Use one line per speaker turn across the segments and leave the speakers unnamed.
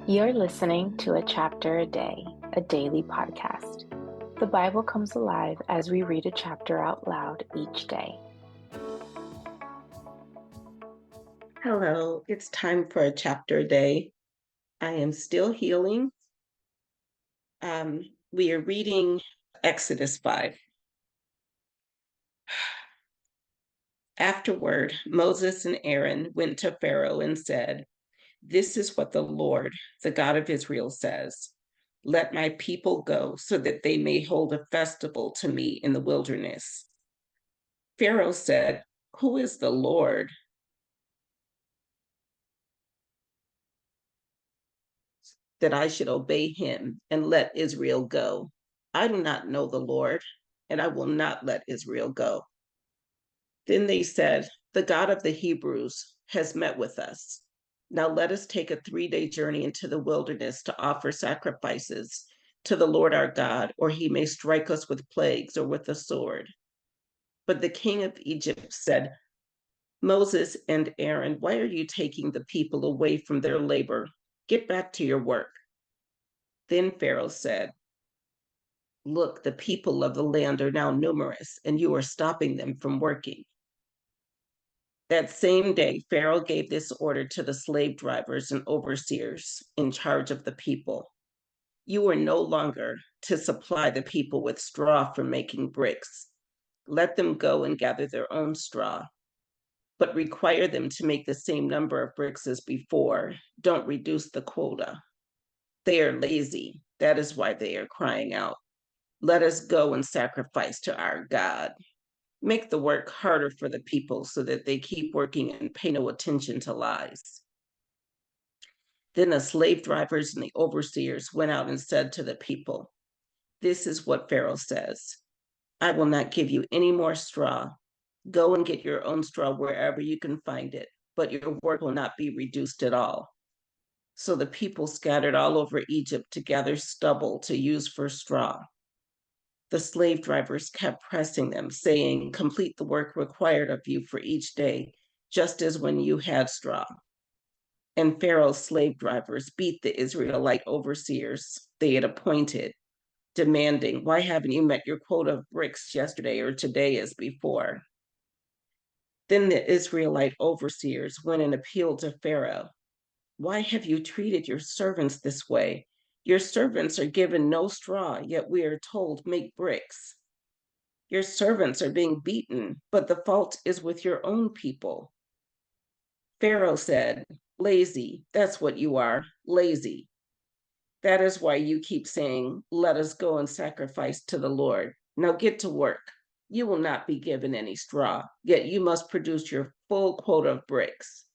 You're listening to A Chapter a Day, a daily podcast. The Bible comes alive as we read a chapter out loud each day.
Hello, it's time for a chapter a day. I am still healing. We are reading Exodus 5. Afterward, Moses and Aaron went to Pharaoh and said, "This is what the Lord, the God of Israel, says. Let my people go so that they may hold a festival to me in the wilderness." Pharaoh said, "Who is the Lord that I should obey him and let Israel go? I do not know the Lord, and I will not let Israel go." Then they said, "The God of the Hebrews has met with us. Now let us take a 3-day journey into the wilderness to offer sacrifices to the Lord our God, or he may strike us with plagues or with the sword." But the king of Egypt said, "Moses and Aaron, why are you taking the people away from their labor? Get back to your work." Then Pharaoh said, "Look, the people of the land are now numerous, and you are stopping them from working." That same day, Pharaoh gave this order to the slave drivers and overseers in charge of the people: "You are no longer to supply the people with straw for making bricks. Let them go and gather their own straw, but require them to make the same number of bricks as before. Don't reduce the quota. They are lazy. That is why they are crying out. Let us go and sacrifice to our God. Make the work harder for the people so that they keep working and pay no attention to lies." Then the slave drivers and the overseers went out and said to the people, "This is what Pharaoh says: I will not give you any more straw. Go and get your own straw wherever you can find it, but your work will not be reduced at all." So the people scattered all over Egypt to gather stubble to use for straw. The slave drivers kept pressing them, saying, "Complete the work required of you for each day, just as when you had straw." And Pharaoh's slave drivers beat the Israelite overseers they had appointed, demanding, "Why haven't you met your quota of bricks yesterday or today as before?" Then the Israelite overseers went and appealed to Pharaoh. "Why have you treated your servants this way? Your servants are given no straw, yet we are told, 'Make bricks.' Your servants are being beaten, but the fault is with your own people." Pharaoh said, "Lazy, that's what you are, lazy. That is why you keep saying, 'Let us go and sacrifice to the Lord.' Now get to work. You will not be given any straw, yet you must produce your full quota of bricks."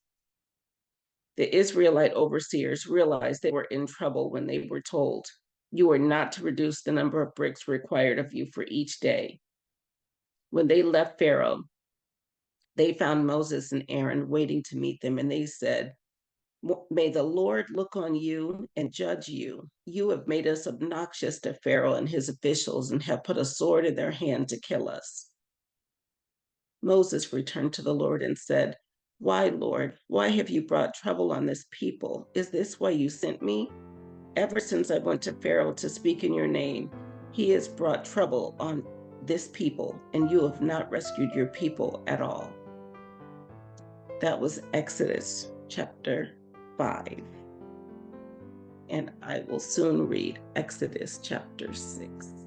The Israelite overseers realized they were in trouble when they were told, "You are not to reduce the number of bricks required of you for each day." When they left Pharaoh, they found Moses and Aaron waiting to meet them, and they said, "May the Lord look on you and judge you. You have made us obnoxious to Pharaoh and his officials and have put a sword in their hand to kill us." Moses returned to the Lord and said, "Why, Lord? Why have you brought trouble on this people? Is this why you sent me? Ever since I went to Pharaoh to speak in your name, he has brought trouble on this people, and you have not rescued your people at all." That was Exodus chapter 5. And I will soon read Exodus chapter 6.